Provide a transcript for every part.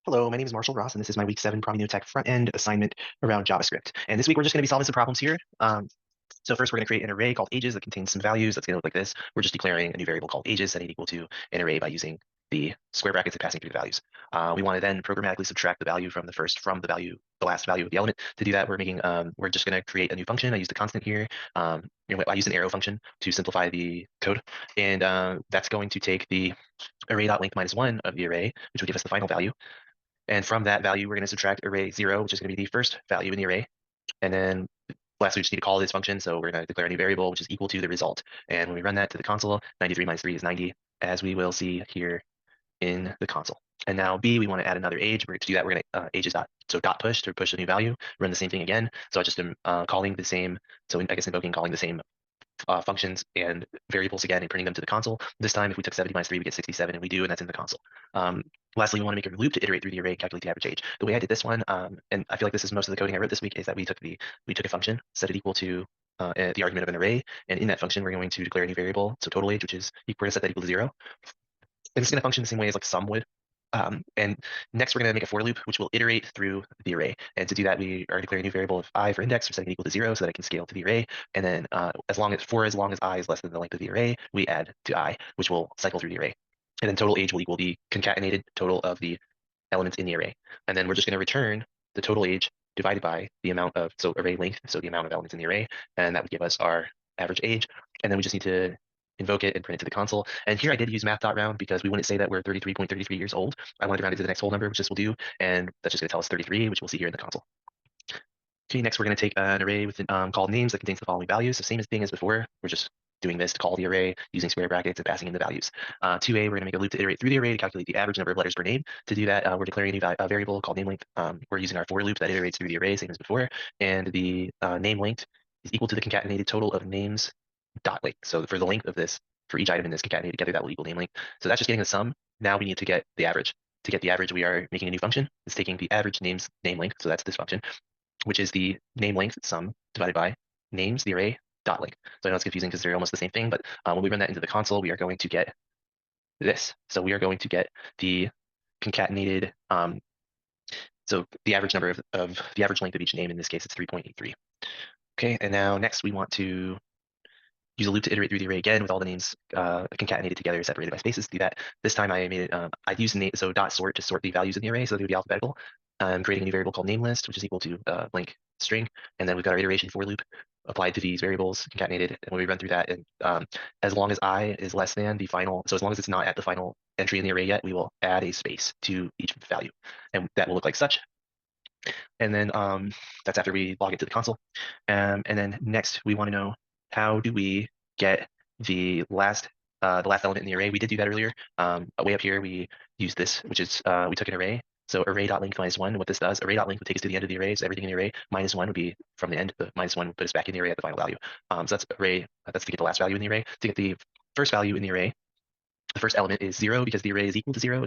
Hello, my name is Marshall Ross, and this is my week 7 PromineoTech front-end assignment around JavaScript. And this week we're just going to be solving some problems here. So first we're going to create an array called ages that contains some values. That's going to look like this. We're just declaring a new variable called ages setting it equal to an array by using the square brackets and passing through the values. We want to then programmatically subtract the value from the last value of the element. To do that, we're just going to create a new function. I used a constant here. I used an arrow function to simplify the code, and that's going to take the array.length minus 1 of the array, which will give us the final value. And from that value, we're going to subtract array 0, which is going to be the first value in the array. And then lastly, we just need to call this function. So we're going to declare a new variable, which is equal to the result. And when we run that to the console, 93 minus 3 is 90, as we will see here in the console. And now B, we want to add another age. To do that, we're going to ages dot, so dot push to push a new value, run the same thing again. So I just am calling the same, so I guess invoking calling the same functions and variables again and printing them to the console. This time, if we took 70 minus 3, we get 67, and we do, and that's in the console. Lastly, we want to make a loop to iterate through the array and calculate the average age. The way I did this one, and I feel like this is most of the coding I wrote this week, is that we took a function, set it equal to the argument of an array, and in that function, we're going to declare a new variable, so total age, we're going to set that equal to 0. And it's going to function the same way as like sum would. And next, we're going to make a for loop, which will iterate through the array. And to do that, we are declaring a new variable of I for index, we're setting it equal to 0 so that it can scale to the array. And then as long as I is less than the length of the array, we add to I, which will cycle through the array. And then total age will equal the concatenated total of the elements in the array. And then we're just going to return the total age divided by the amount of, so array length, so the amount of elements in the array. And that would give us our average age. And then we just need to invoke it and print it to the console. And here I did use math.round because we wouldn't say that we're 33.33 years old. I wanted to round it to the next whole number, which this will do. And that's just going to tell us 33, which we'll see here in the console. Okay, next we're going to take an array with called names that contains the following values. So same thing as before. We're just doing this to call the array using square brackets and passing in the values. 2a, we're going to make a loop to iterate through the array to calculate the average number of letters per name. To do that, we're declaring a new variable called name length. We're using our for loop that iterates through the array, same as before. And the name length is equal to the concatenated total of names dot length. So for the length of this, for each item in this concatenated together, that will equal name length. So that's just getting the sum. Now we need to get the average. To get the average, we are making a new function. It's taking the average names name length, so that's this function, which is the name length sum divided by names, the array, dot length. So I know it's confusing because they're almost the same thing, but when we run that into the console, we are going to get this. So we are going to get the concatenated, so the average number of the average length of each name. In this case, it's 3.83. Okay, and now next we want to use a loop to iterate through the array again with all the names concatenated together, separated by spaces. To do that, this time I made it, I used the name, so dot sort to sort the values in the array so they would be alphabetical. I'm creating a new variable called namelist, which is equal to blank string. And then we've got our iteration for loop applied to these variables concatenated. And when we run through that, and as long as I is less than the final, so as long as it's not at the final entry in the array yet, we will add a space to each value. And that will look like such. And then that's after we log it to the console. And then next we want to know, how do we get the last element in the array? We did do that earlier. Way up here, we use this, which is we took an array. So array.length minus 1, what this does, array.length would take us to the end of the array. So everything in the array minus 1 would be from the end. The minus 1 would put us back in the array at the final value. So that's array. That's to get the last value in the array. To get the first value in the array, the first element is 0 because the array is equal to 0.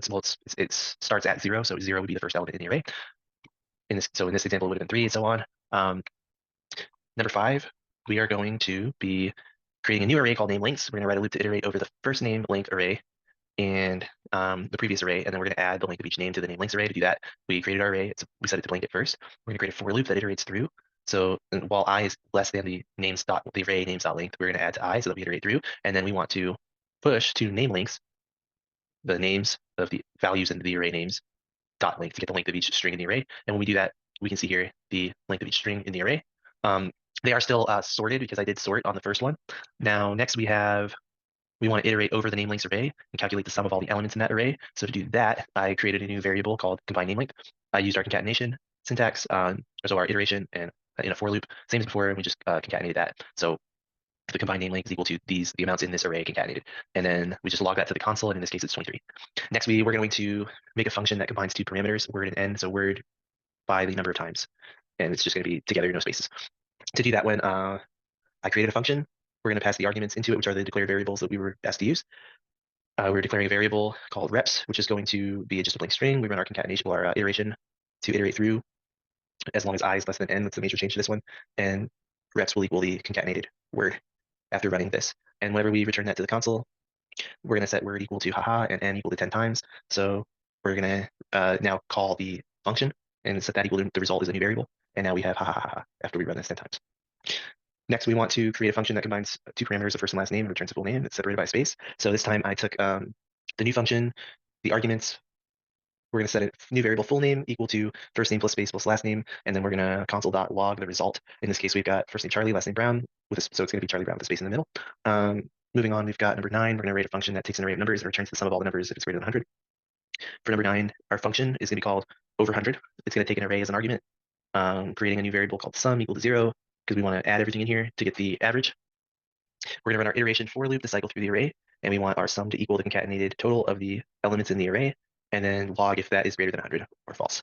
It starts at 0, so 0 would be the first element in the array. In this example, it would have been 3 and so on. Number 5, we are going to be creating a new array called name lengths. We're going to write a loop to iterate over the first name length array and the previous array, and then we're going to add the length of each name to the name lengths array. To do that, we created our array. We set it to blank at first. We're going to create a for loop that iterates through. So while I is less than the array names dot length, we're going to add to I so that we iterate through, and then we want to push to name lengths the names of the values into the array names dot length to get the length of each string in the array. And when we do that, we can see here the length of each string in the array. They are still sorted because I did sort on the first one. Now, next we want to iterate over the name lengths array and calculate the sum of all the elements in that array. So to do that, I created a new variable called combine name length. I used our concatenation syntax, so our iteration and in a for loop, same as before, and we just concatenated that. So the combined name length is equal to the amounts in this array concatenated. And then we just log that to the console, and in this case, it's 23. Next, we're going to make a function that combines two parameters, word and end, so word by the number of times. And it's just going to be together, no spaces. To do that, when I created a function, we're going to pass the arguments into it, which are the declared variables that we were asked to use. We're declaring a variable called reps, which is going to be just a blank string. We run our concatenation, our iteration to iterate through as long as I is less than n. That's the major change to this one. And reps will equal the concatenated word after running this. And whenever we return that to the console, we're going to set word equal to haha and n equal to 10 times. So we're going now call the function and set that equal to the result is a new variable. And now we have ha ha ha ha after we run this 10 times. Next, we want to create a function that combines two parameters of first and last name and returns a full name. It's separated by a space. So this time I took the new function, the arguments. We're going to set a new variable full name equal to first name plus space plus last name. And then we're going to console.log the result. In this case, we've got first name Charlie, last name Brown. So it's going to be Charlie Brown with a space in the middle. Moving on, we've got number 9. We're going to write a function that takes an array of numbers and returns the sum of all the numbers if it's greater than 100. For number 9, our function is going to be called over 100. It's going to take an array as an argument, creating a new variable called sum equal to 0 because we want to add everything in here to get the average. We're going to run our iteration for loop to cycle through the array, and we want our sum to equal the concatenated total of the elements in the array, and then log if that is greater than 100 or false.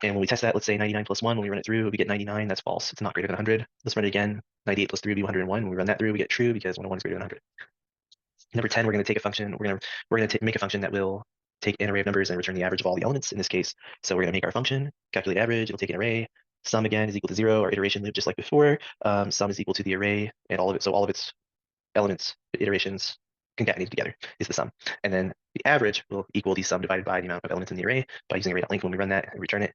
And when we test that, let's say 99 plus 1, when we run it through, we get 99, that's false. It's not greater than 100. Let's run it again. 98 plus 3 would be 101. When we run that through, we get true because 101 is greater than 100. Number 10, we're going to take a function. We're going to make a function that will take an array of numbers and return the average of all the elements in this case. So we're going to make our function, calculate average, it'll take an array. Sum again is equal to 0, our iteration loop just like before. Sum is equal to the array and all of it. So all of its elements, iterations concatenated together is the sum. And then the average will equal the sum divided by the amount of elements in the array by using array.length when we run that and return it.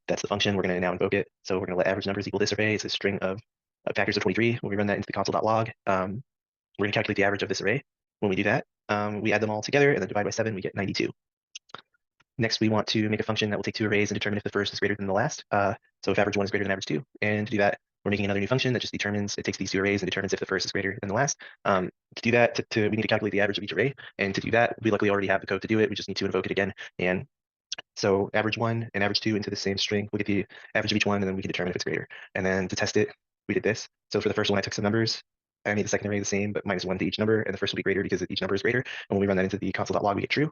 That's the function. We're going to now invoke it. So we're going to let average numbers equal this array. It's a string of factors of 23. When we run that into the console.log, we're going to calculate the average of this array. When we do that, we add them all together and then divide by 7, we get 92. Next, we want to make a function that will take two arrays and determine if the first is greater than the last. So if average 1 is greater than average 2, and to do that, we're making another new function that just determines, it takes these two arrays and determines if the first is greater than the last. To do that, we need to calculate the average of each array. And to do that, we luckily already have the code to do it. We just need to invoke it again. And so average 1 and average 2 into the same string. We'll get the average of each one, and then we can determine if it's greater. And then to test it, we did this. So for the first one, I took some numbers. I made the second array the same, but -1 to each number, and the first will be greater because each number is greater. And when we run that into the console.log, we get true.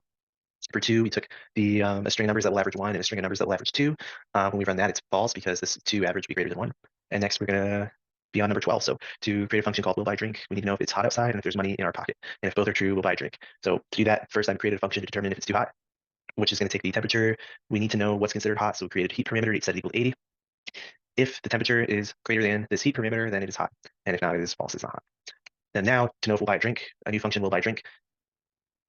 For 2, we took the a string of numbers that will average 1 and a string of numbers that will average 2. When we run that, it's false because this 2 average will be greater than 1. And next, we're going to be on number 12. So to create a function called will buy drink, we need to know if it's hot outside and if there's money in our pocket. And if both are true, we'll buy a drink. So to do that, first I've created a function to determine if it's too hot, which is going to take the temperature. We need to know what's considered hot, so we created a heat parameter set equal to 80. If the temperature is greater than this heat parameter, then it is hot. And if not, it is false, it's not hot. And now, to know if we'll buy a drink, a new function will buy drink.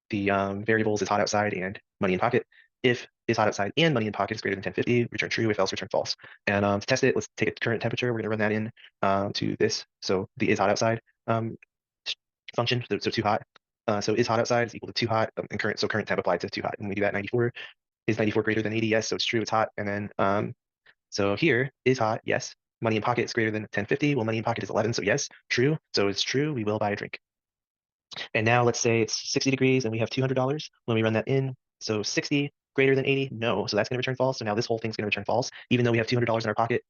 The variables is hot outside and money in pocket. If is hot outside and money in pocket is greater than 1050, return true. If else, return false. And to test it, let's take a current temperature. We're going to run that in to this. So the is hot outside function, so too hot. So is hot outside is equal to too hot, and current temp applied to too hot. And we do that 94. Is 94 greater than 80? Yes, so it's true, it's hot. And then so here is hot, yes. Money in pocket is greater than 1050. Well, money in pocket is 11, so yes, true. So it's true, we will buy a drink. And now let's say it's 60 degrees and we have $200 when we run that in. So 60 greater than 80, no. So that's going to return false. So now this whole thing's going to return false. Even though we have $200 in our pocket,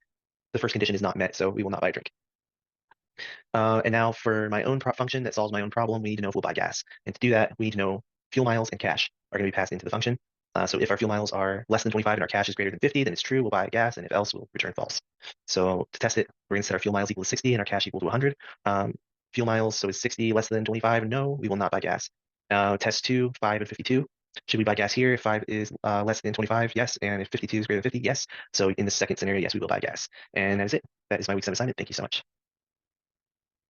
the first condition is not met, so we will not buy a drink. And now for my own function that solves my own problem, we need to know if we'll buy gas. And to do that, we need to know fuel miles and cash are going to be passed into the function. So if our fuel miles are less than 25 and our cash is greater than 50, then it's true, we'll buy gas, and if else, we'll return false. So to test it, we're going to set our fuel miles equal to 60 and our cash equal to 100. Fuel miles, so is 60 less than 25? No, we will not buy gas. Test 2, 5 and 52. Should we buy gas here if 5 is less than 25? Yes. And if 52 is greater than 50? Yes. So in the second scenario, yes, we will buy gas. And that is it. That is my week 7 assignment. Thank you so much.